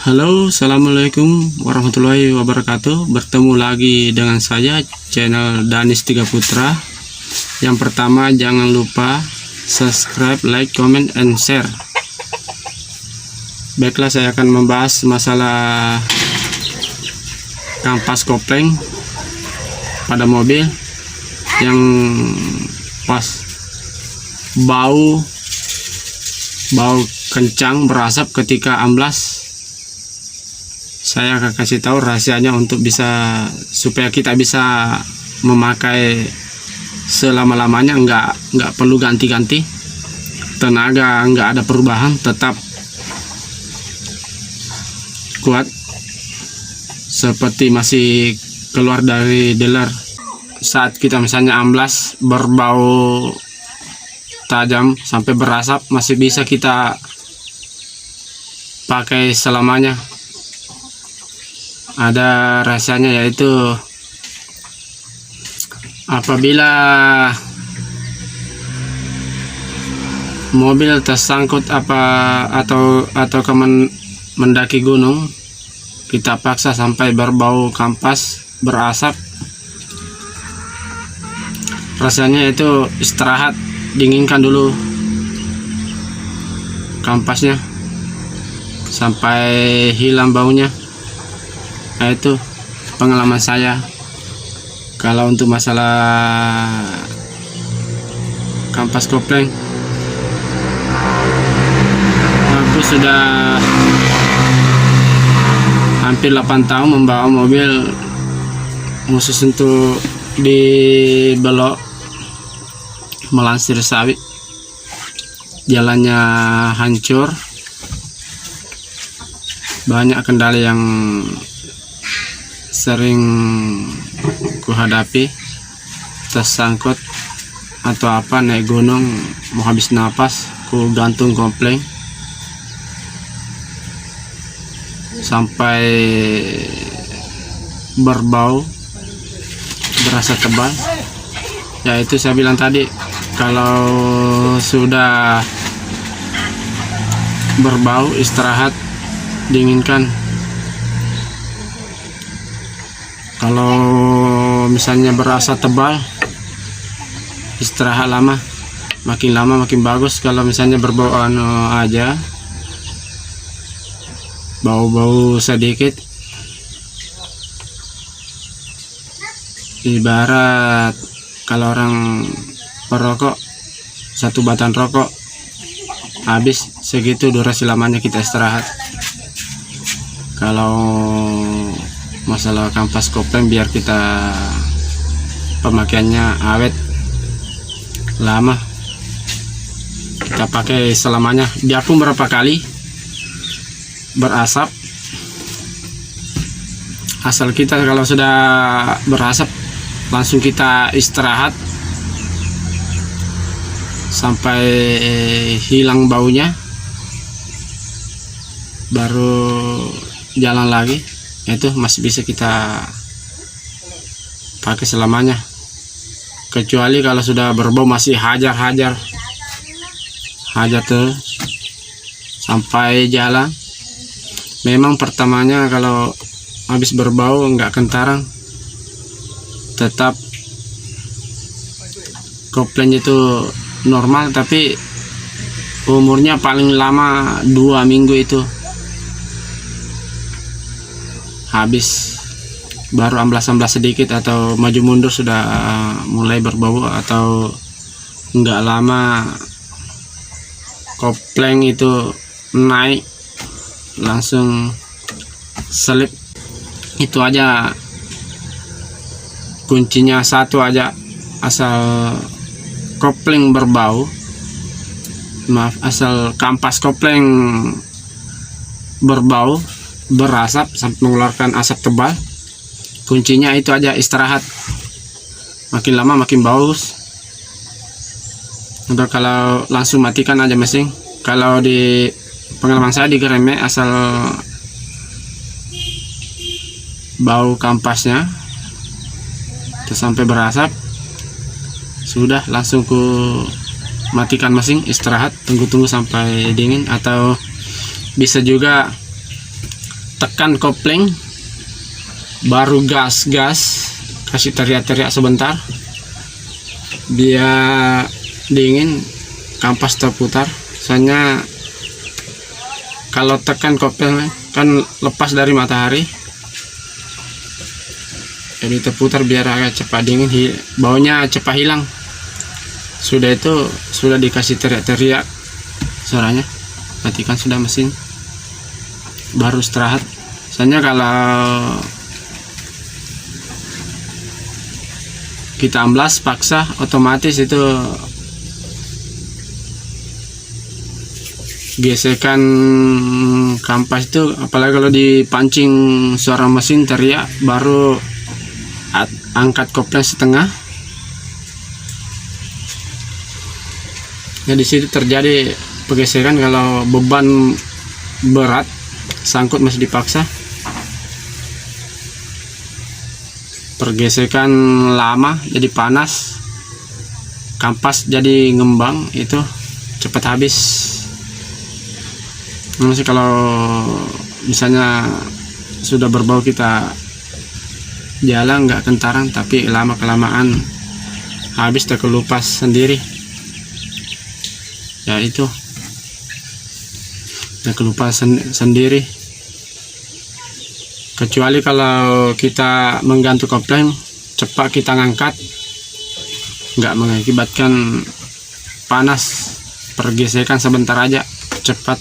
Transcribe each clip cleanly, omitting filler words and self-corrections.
Halo, assalamualaikum warahmatullahi wabarakatuh. Bertemu lagi dengan saya, channel Danis Tiga Putra. Yang pertama, jangan lupa subscribe, like, comment, and share. Baiklah, saya akan membahas masalah kampas kopling pada mobil yang pas bau kencang berasap ketika amblas. Saya akan kasih tahu rahasianya untuk supaya kita bisa memakai selama-lamanya, nggak perlu ganti-ganti tenaga, nggak ada perubahan, tetap kuat seperti masih keluar dari dealer. Saat kita misalnya amblas berbau tajam sampai berasap, masih bisa kita pakai selamanya. Ada rasanya, yaitu apabila mobil tersangkut atau mendaki gunung, kita paksa sampai berbau kampas berasap, rasanya itu istirahat, dinginkan dulu kampasnya sampai hilang baunya. Nah, itu pengalaman saya. Kalau untuk masalah kampas kopling, aku sudah hampir 8 tahun membawa mobil khusus untuk di belok Melansir Sawit. Jalannya hancur, banyak kendala yang sering kuhadapi, tersangkut atau naik gunung mau habis napas, ku gantung kopling sampai berbau, berasa tebal. Ya, itu saya bilang tadi, kalau sudah berbau, istirahat, dinginkan. Kalau misalnya berasa tebal, istirahat lama makin bagus. Kalau misalnya berbau aja, bau sedikit, ibarat kalau orang perokok, satu batang rokok habis, segitu durasi lamanya kita istirahat. Kalau masalah kampas kopling, biar kita pemakaiannya awet lama, kita pakai selamanya. Biarpun berapa kali berasap, asal kita kalau sudah berasap langsung kita istirahat sampai hilang baunya, baru jalan lagi. Itu masih bisa kita pakai selamanya. Kecuali kalau sudah berbau masih hajar tuh sampai jalan. Memang pertamanya kalau habis berbau nggak kentarang, tetap kopling itu normal, tapi umurnya paling lama 2 minggu itu habis, baru amblas sedikit atau maju mundur sudah mulai berbau. Atau enggak lama kopling itu naik langsung selip. Itu aja kuncinya, satu aja, asal kopling berbau, asal kampas kopling berbau, berasap sampai mengeluarkan asap tebal, kuncinya itu aja, istirahat. Makin lama makin bagus. Untuk kalau langsung matikan aja mesin. Kalau di pengalaman saya di Greme, asal bau kampasnya terus sampai berasap, sudah langsung ku matikan mesin, istirahat, tunggu sampai dingin. Atau bisa juga tekan kopling, baru gas, kasih teriak-teriak sebentar biar dingin, kampas terputar. Soalnya kalau tekan kopling kan lepas dari matahari, jadi terputar biar agak cepat dingin, baunya cepat hilang. Sudah itu sudah dikasih teriak-teriak suaranya, matikan sudah mesin, baru istirahat. Soalnya kalau kita amblas paksa, otomatis itu gesekan kampas itu, apalagi kalau dipancing suara mesin teriak, baru angkat kopling setengah. Nah, di situ terjadi pergesekan. Kalau beban berat sangkut masih dipaksa, pergesekan lama jadi panas, kampas jadi ngembang, itu cepat habis. Masih kalau misalnya sudah berbau kita jalan nggak kentaran, tapi lama kelamaan habis terkelupas sendiri. Ya itu terkelupas sendiri. Kecuali kalau kita mengganti kopling cepat kita ngangkat, nggak mengakibatkan panas, pergesekan sebentar aja cepat.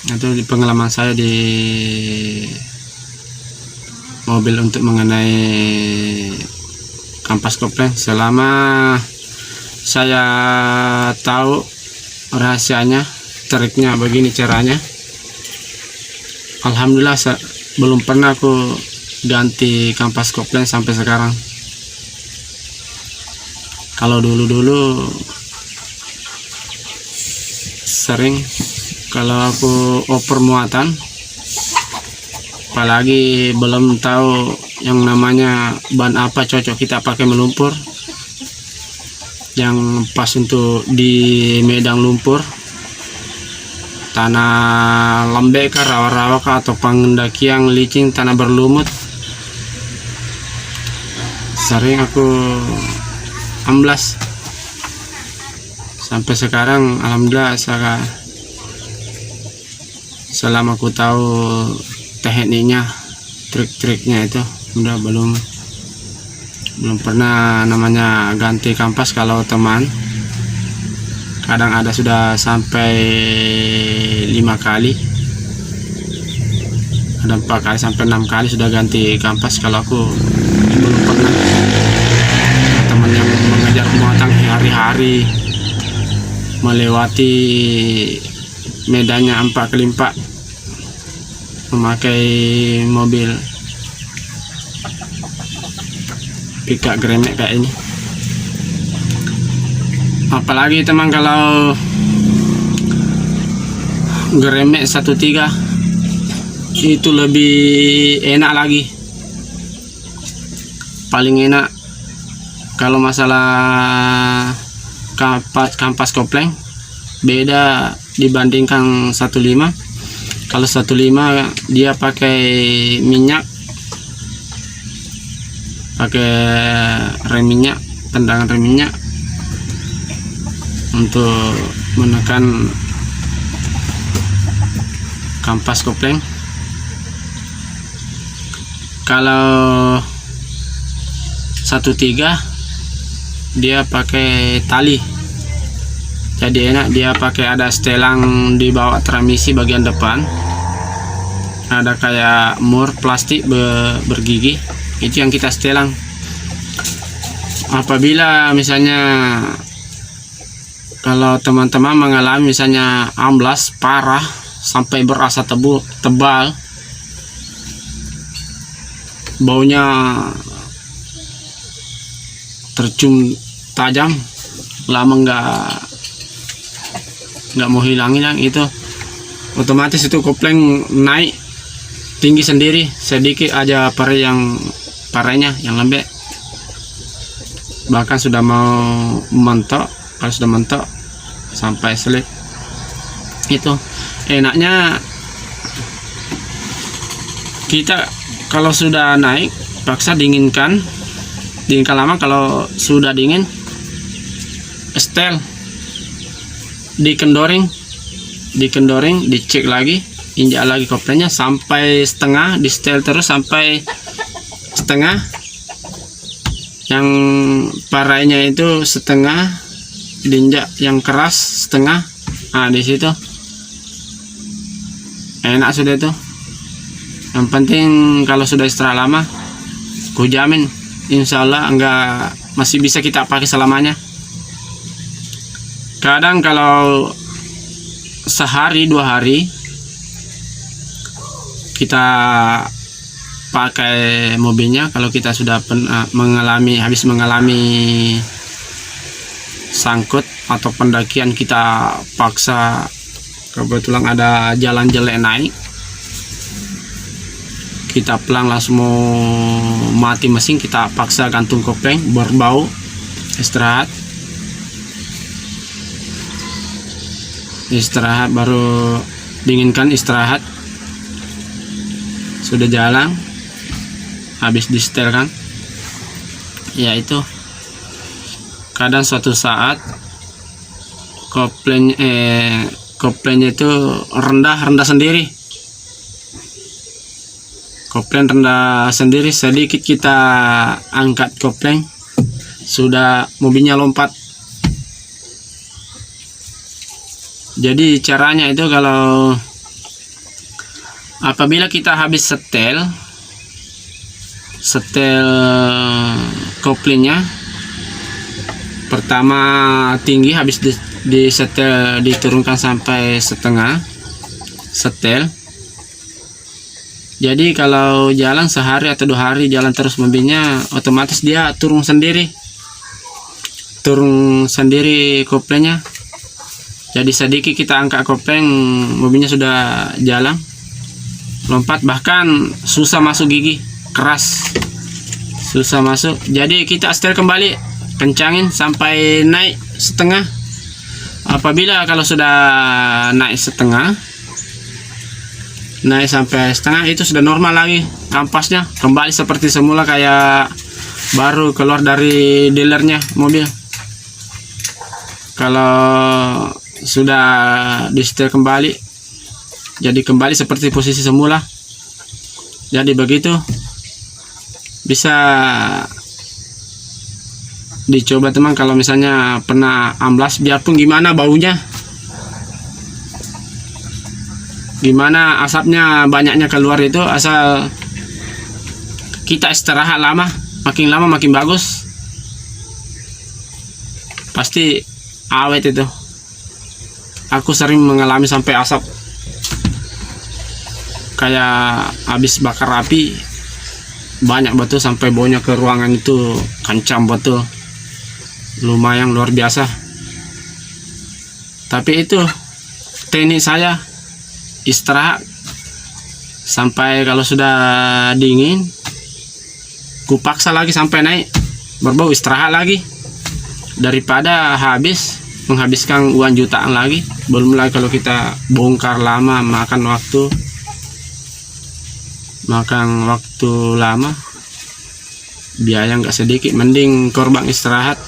Itu pengalaman saya di mobil untuk mengenai kampas kopling. Selama saya tahu rahasianya, triknya begini caranya, alhamdulillah belum pernah aku ganti kampas kopling sampai sekarang. Kalau dulu sering kalau aku oper muatan, apalagi belum tahu yang namanya ban apa cocok kita pakai melumpur, yang pas untuk di medan lumpur, tanah lembek kah, rawa-rawa kah, atau pendakian licin, tanah berlumut. Sering aku amblas. Sampai sekarang alhamdulillah selama aku tahu tekniknya, trik-triknya itu udah belum pernah namanya ganti kampas. Kalau teman kadang ada sudah sampai 5 kali, ada 4 kali sampai 6 kali sudah ganti kampas. Kalau aku belum pernah. Teman yang mengajar muatan hari-hari melewati medannya 4x4 memakai mobil pickup gremek kayak ini. Apalagi teman kalau gremek 13 itu lebih enak lagi, paling enak kalau masalah kampas kopling. Beda dibandingkan 15. Kalau 15 dia pakai minyak, pakai rem minyak, tendangan rem minyak untuk menekan kampas kopling. Kalau 13 dia pakai tali, jadi enak. Dia pakai ada setelang di bawah transmisi bagian depan, ada kayak mur plastik bergigi, itu yang kita setelang. Apabila misalnya kalau teman-teman mengalami misalnya amblas parah sampai berasa tebal, baunya tercium tajam, lama nggak mau hilang, itu otomatis itu kopling naik tinggi sendiri. Sedikit aja parenya yang lembek, bahkan sudah mau mentok. Kalau sudah mentok sampai selip, itu enaknya Kita kalau sudah naik paksa dinginkan lama. Kalau sudah dingin setel, dikendoring, dicek lagi, injak lagi koplengnya sampai setengah, di setel terus sampai setengah. Yang parainya itu setengah, diinjak yang keras setengah. Nah, di situ enak sudah itu. Yang penting kalau sudah istirahat lama, ku jamin insya Allah masih bisa kita pakai selamanya. Kadang kalau sehari 2 hari kita pakai mobilnya, kalau kita sudah habis mengalami sangkut atau pendakian, kita paksa, kebetulan ada jalan jelek naik, kita pelang langsung mau mati mesin, kita paksa gantung kopling, berbau, istirahat, baru dinginkan, istirahat, sudah jalan, habis di setel kan, ya itu. Kadang suatu saat koplengnya itu rendah sendiri, kopling rendah sendiri, sedikit kita angkat kopling sudah mobilnya lompat. Jadi caranya itu, kalau apabila kita habis setel koplingnya, pertama tinggi, habis di setel diturunkan sampai setengah setel. Jadi kalau jalan sehari atau 2 hari jalan terus mobilnya, otomatis dia turun sendiri koplengnya. Jadi sedikit kita angkat kopling, mobilnya sudah jalan, lompat, bahkan susah masuk gigi, keras, susah masuk. Jadi kita setel kembali, kencangin sampai naik setengah. Apabila kalau sudah naik sampai setengah, itu sudah normal lagi, kampasnya kembali seperti semula, kayak baru keluar dari dealernya mobil. Kalau sudah di setel kembali, jadi kembali seperti posisi semula. Jadi begitu, bisa dicoba teman, kalau misalnya pernah amblas, biarpun gimana baunya, gimana asapnya banyaknya keluar, itu asal kita istirahat lama makin bagus, pasti awet itu. Aku sering mengalami sampai asap kayak habis bakar api, banyak betul, sampai baunya ke ruangan itu kencang betul, lumayan luar biasa. Tapi itu teknik saya, istirahat sampai kalau sudah dingin, kupaksa lagi sampai naik berbau, istirahat lagi, daripada menghabiskan uang jutaan lagi. Belum lagi kalau kita bongkar lama, makan waktu lama, biaya nggak sedikit. Mending korban istirahat.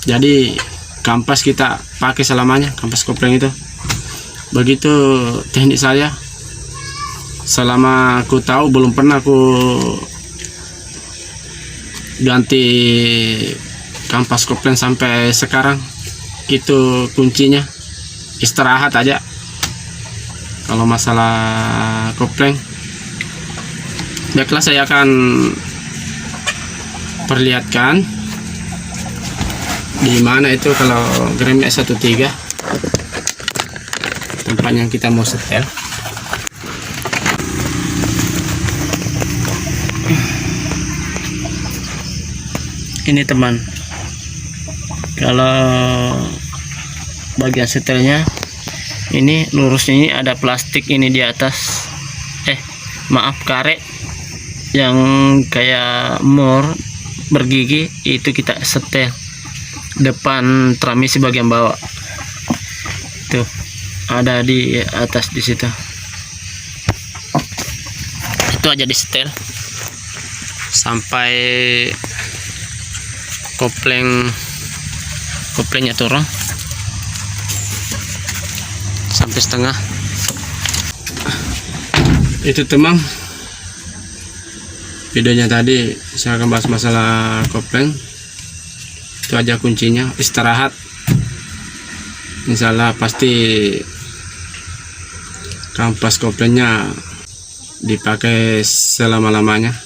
Jadi kampas kita pakai selamanya, kampas kopling itu. Begitu teknik saya, selama aku tahu, belum pernah aku ganti kampas kopling sampai sekarang. Itu kuncinya, istirahat aja kalau masalah kopling. Baiklah, saya akan perlihatkan di mana itu kalau Grand Max 13 tempat yang kita mau setel. Ini teman, kalau bagian setelnya ini lurusnya, ini ada plastik ini di atas, karet yang kayak mor bergigi, itu kita setel depan transmisi bagian bawah. Tuh ada di atas di situ. Itu aja di setel sampai koplengnya turun sampai setengah. Itu teman, videonya tadi saya akan bahas masalah kopleng. Itu aja kuncinya, istirahat. Insyaallah pasti kampas koplengnya dipakai selama-lamanya.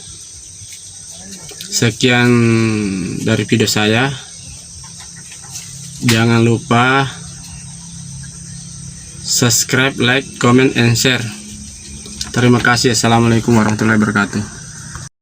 Sekian dari video saya. Jangan lupa subscribe, like, comment, and share. Terima kasih. Assalamualaikum warahmatullahi wabarakatuh.